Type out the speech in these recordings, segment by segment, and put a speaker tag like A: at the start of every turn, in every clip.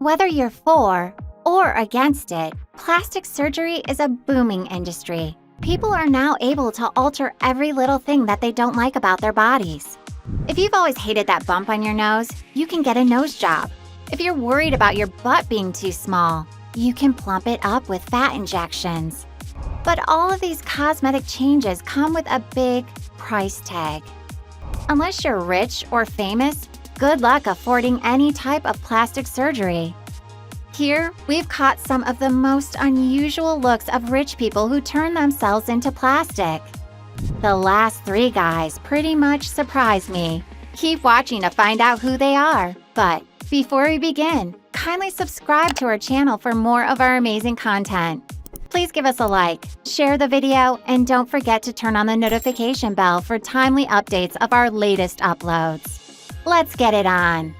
A: Whether you're for or against it, plastic surgery is a booming industry. People are now able to alter every little thing that they don't like about their bodies. If you've always hated that bump on your nose, you can get a nose job. If you're worried about your butt being too small, you can plump it up with fat injections. But all of these cosmetic changes come with a big price tag. Unless you're rich or famous, good luck affording any type of plastic surgery. Here, we've caught some of the most unusual looks of rich people who turn themselves into plastic. The last 3 guys pretty much surprised me. Keep watching to find out who they are. But before we begin, kindly subscribe to our channel for more of our amazing content. Please give us a like, share the video, and don't forget to turn on the notification bell for timely updates of our latest uploads. Let's get it on.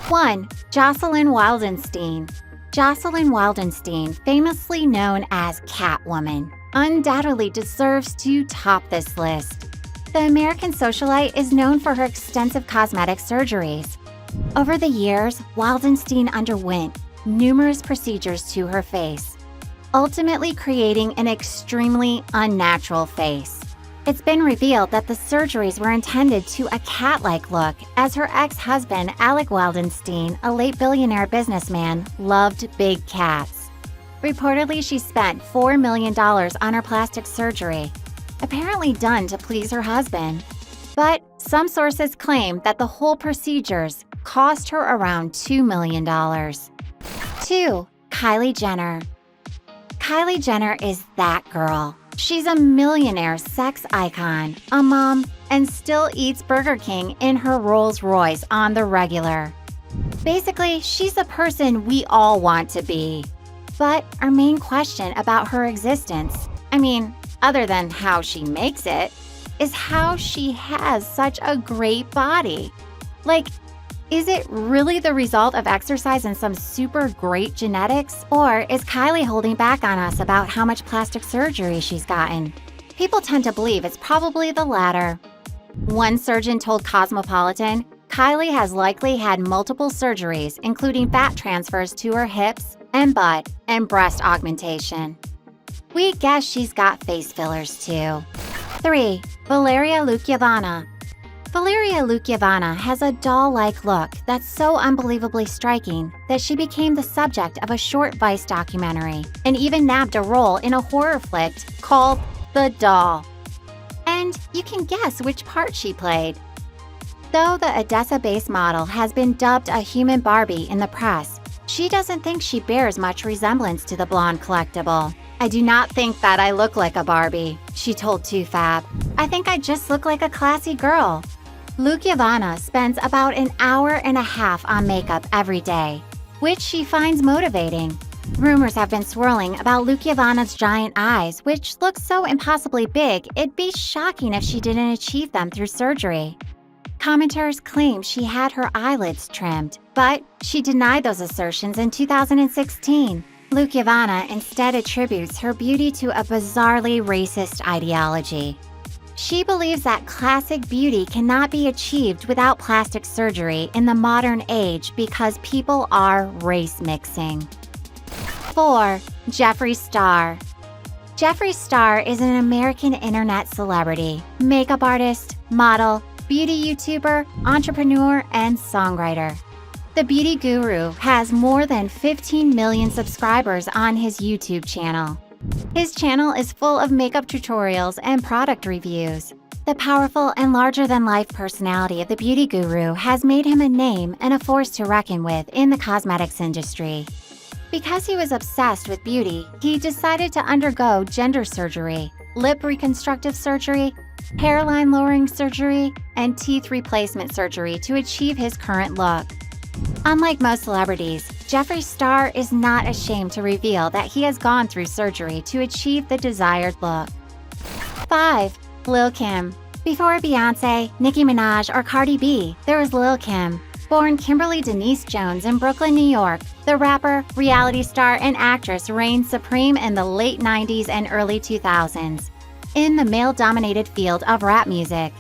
A: 1. Jocelyn Wildenstein. Jocelyn Wildenstein, famously known as Catwoman, undoubtedly deserves to top this list. The American socialite is known for her extensive cosmetic surgeries. Over the years, Wildenstein underwent numerous procedures to her face, ultimately creating an extremely unnatural face. It's been revealed that the surgeries were intended to a cat-like look, as her ex-husband, Alec Wildenstein, a late billionaire businessman, loved big cats. Reportedly, she spent $4 million on her plastic surgery, apparently done to please her husband. But some sources claim that the whole procedures cost her around $2 million. 2. Kylie Jenner. Kylie Jenner is that girl. She's a millionaire sex icon, a mom, and still eats Burger King in her Rolls Royce on the regular. Basically, she's the person we all want to be. But our main question about her existence, other than how she makes it, is how she has such a great body. Is it really the result of exercise and some super great genetics? Or is Kylie holding back on us about how much plastic surgery she's gotten? People tend to believe it's probably the latter. One surgeon told Cosmopolitan, Kylie has likely had multiple surgeries, including fat transfers to her hips and butt and breast augmentation. We guess she's got face fillers too. 3. Valeria Lukiavana. Valeria Lukiavana has a doll-like look that's so unbelievably striking that she became the subject of a short Vice documentary and even nabbed a role in a horror flick called The Doll. And you can guess which part she played. Though the Odessa-based model has been dubbed a human Barbie in the press, she doesn't think she bears much resemblance to the blonde collectible. I do not think that I look like a Barbie, she told 2Fab. I think I just look like a classy girl. Lukiavana spends about an hour and a half on makeup every day, which she finds motivating. Rumors have been swirling about Lukiavana's giant eyes, which look so impossibly big, it'd be shocking if she didn't achieve them through surgery. Commenters claim she had her eyelids trimmed, but she denied those assertions in 2016. Lukiavana instead attributes her beauty to a bizarrely racist ideology. She believes that classic beauty cannot be achieved without plastic surgery in the modern age because people are race mixing. 4. Jeffree Star. Jeffree Star is an American internet celebrity, makeup artist, model, beauty YouTuber, entrepreneur, and songwriter. The beauty guru has more than 15 million subscribers on his YouTube channel. His channel is full of makeup tutorials and product reviews. The powerful and larger-than-life personality of the beauty guru has made him a name and a force to reckon with in the cosmetics industry. Because he was obsessed with beauty, he decided to undergo gender surgery, lip reconstructive surgery, hairline-lowering surgery, and teeth replacement surgery to achieve his current look. Unlike most celebrities, Jeffree Star is not ashamed to reveal that he has gone through surgery to achieve the desired look. 5. Lil Kim. Before Beyoncé, Nicki Minaj, or Cardi B, there was Lil Kim. Born Kimberly Denise Jones in Brooklyn, New York, the rapper, reality star, and actress reigned supreme in the late 90s and early 2000s in the male-dominated field of rap music.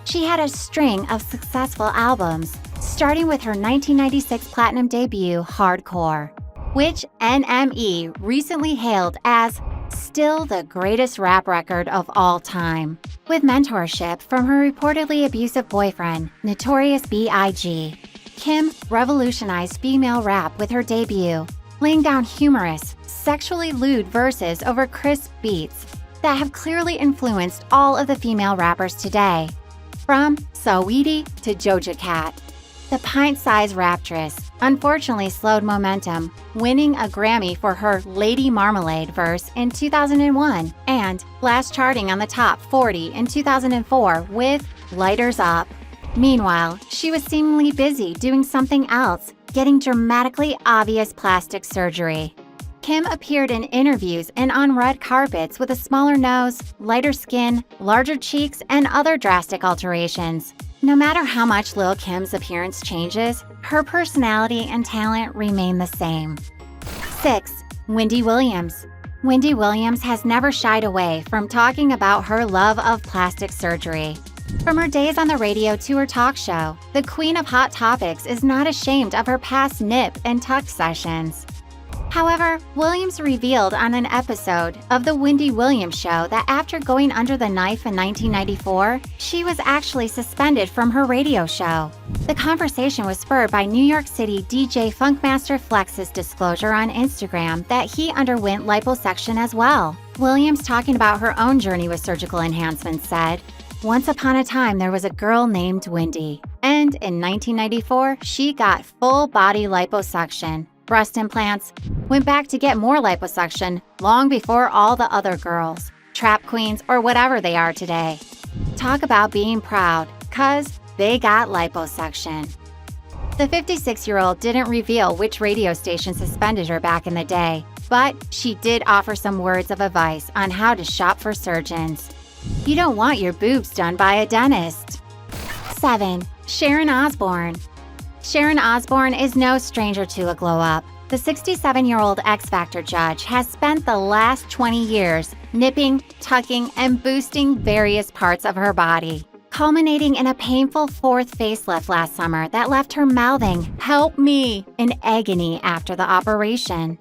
A: She had a string of successful albums, starting with her 1996 platinum debut, Hardcore, which NME recently hailed as still the greatest rap record of all time. With mentorship from her reportedly abusive boyfriend, Notorious B.I.G., Kim revolutionized female rap with her debut, laying down humorous, sexually lewd verses over crisp beats that have clearly influenced all of the female rappers today. From Saweetie to Doja Cat, the pint-sized raptress unfortunately slowed momentum, winning a Grammy for her Lady Marmalade verse in 2001 and last charting on the top 40 in 2004 with Lighters Up. Meanwhile, she was seemingly busy doing something else, getting dramatically obvious plastic surgery. Kim appeared in interviews and on red carpets with a smaller nose, lighter skin, larger cheeks, and other drastic alterations. No matter how much Lil' Kim's appearance changes, her personality and talent remain the same. 6. Wendy Williams. Wendy Williams has never shied away from talking about her love of plastic surgery. From her days on the radio to her talk show, the queen of hot topics is not ashamed of her past nip and tuck sessions. However, Williams revealed on an episode of The Wendy Williams Show that after going under the knife in 1994, she was actually suspended from her radio show. The conversation was spurred by New York City DJ Funkmaster Flex's disclosure on Instagram that he underwent liposuction as well. Williams, talking about her own journey with surgical enhancements, said, "Once upon a time, there was a girl named Wendy, and in 1994, she got full body liposuction. Breast implants, went back to get more liposuction long before all the other girls, trap queens, or whatever they are today. Talk about being proud, cause they got liposuction." The 56-year-old didn't reveal which radio station suspended her back in the day, but she did offer some words of advice on how to shop for surgeons. You don't want your boobs done by a dentist. 7. Sharon Osbourne. Sharon Osbourne is no stranger to a glow-up. The 67-year-old X Factor judge has spent the last 20 years nipping, tucking, and boosting various parts of her body, culminating in a painful fourth facelift last summer that left her mouthing, "Help me," in agony after the operation.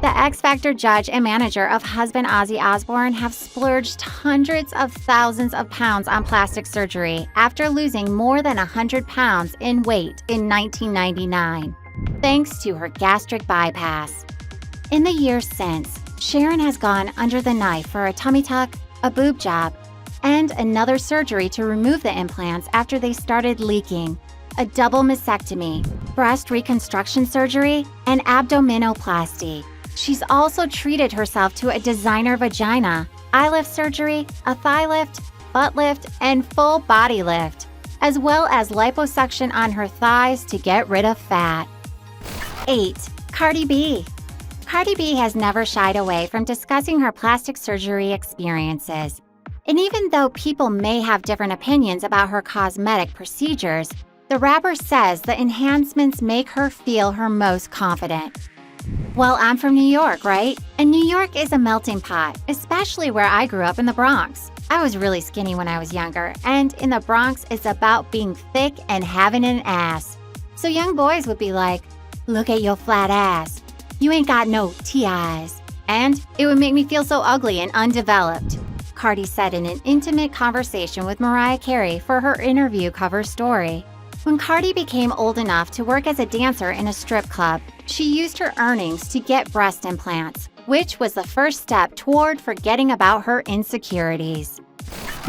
A: The X Factor judge and manager of husband Ozzy Osbourne have splurged hundreds of thousands of pounds on plastic surgery after losing more than 100 pounds in weight in 1999, thanks to her gastric bypass. In the years since, Sharon has gone under the knife for a tummy tuck, a boob job, and another surgery to remove the implants after they started leaking, a double mastectomy, breast reconstruction surgery, and abdominoplasty. She's also treated herself to a designer vagina, eye lift surgery, a thigh lift, butt lift, and full body lift, as well as liposuction on her thighs to get rid of fat. 8. Cardi B. Cardi B has never shied away from discussing her plastic surgery experiences. And even though people may have different opinions about her cosmetic procedures, the rapper says the enhancements make her feel her most confident. Well, I'm from New York, right? And New York is a melting pot, especially where I grew up in the Bronx. I was really skinny when I was younger, and in the Bronx, it's about being thick and having an ass. So young boys would be like, "Look at your flat ass. You ain't got no TIs." And it would make me feel so ugly and undeveloped, Cardi said in an intimate conversation with Mariah Carey for her interview cover story. When Cardi became old enough to work as a dancer in a strip club, she used her earnings to get breast implants, which was the first step toward forgetting about her insecurities.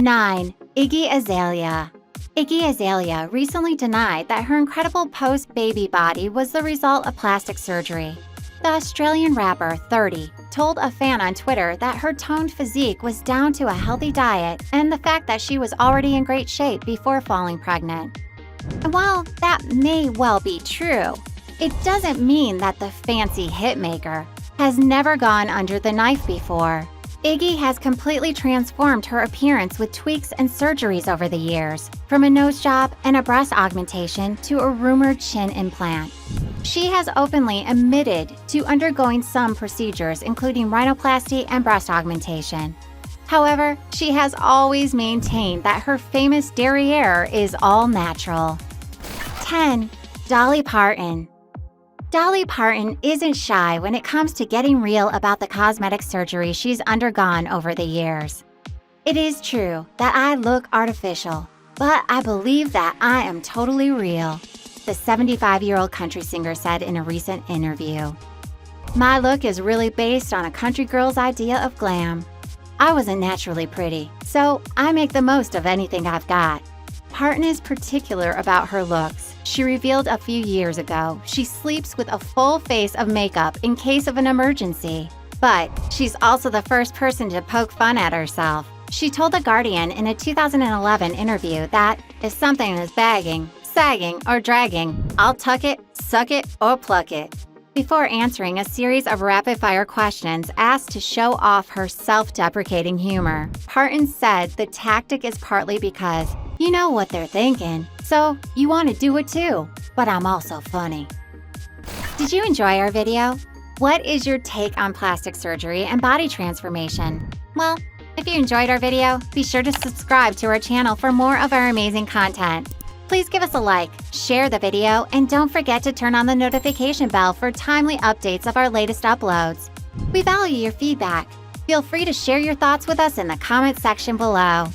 A: 9. Iggy Azalea. Iggy Azalea recently denied that her incredible post-baby body was the result of plastic surgery. The Australian rapper, 30, told a fan on Twitter that her toned physique was down to a healthy diet and the fact that she was already in great shape before falling pregnant. And while that may well be true, it doesn't mean that the fancy hitmaker has never gone under the knife before. Iggy has completely transformed her appearance with tweaks and surgeries over the years, from a nose job and a breast augmentation to a rumored chin implant. She has openly admitted to undergoing some procedures, including rhinoplasty and breast augmentation. However, she has always maintained that her famous derriere is all natural. 10. Dolly Parton. Dolly Parton isn't shy when it comes to getting real about the cosmetic surgery she's undergone over the years. It is true that I look artificial, but I believe that I am totally real, the 75-year-old country singer said in a recent interview. My look is really based on a country girl's idea of glam. I wasn't naturally pretty, so I make the most of anything I've got. Parton is particular about her looks. She revealed a few years ago she sleeps with a full face of makeup in case of an emergency. But she's also the first person to poke fun at herself. She told The Guardian in a 2011 interview that if something is bagging, sagging, or dragging, I'll tuck it, suck it, or pluck it. Before answering a series of rapid-fire questions asked to show off her self-deprecating humor, Parton said the tactic is partly because you know what they're thinking, so you want to do it too. But I'm also funny. Did you enjoy our video? What is your take on plastic surgery and body transformation? Well, if you enjoyed our video, be sure to subscribe to our channel for more of our amazing content. Please give us a like, share the video, and don't forget to turn on the notification bell for timely updates of our latest uploads. We value your feedback. Feel free to share your thoughts with us in the comment section below.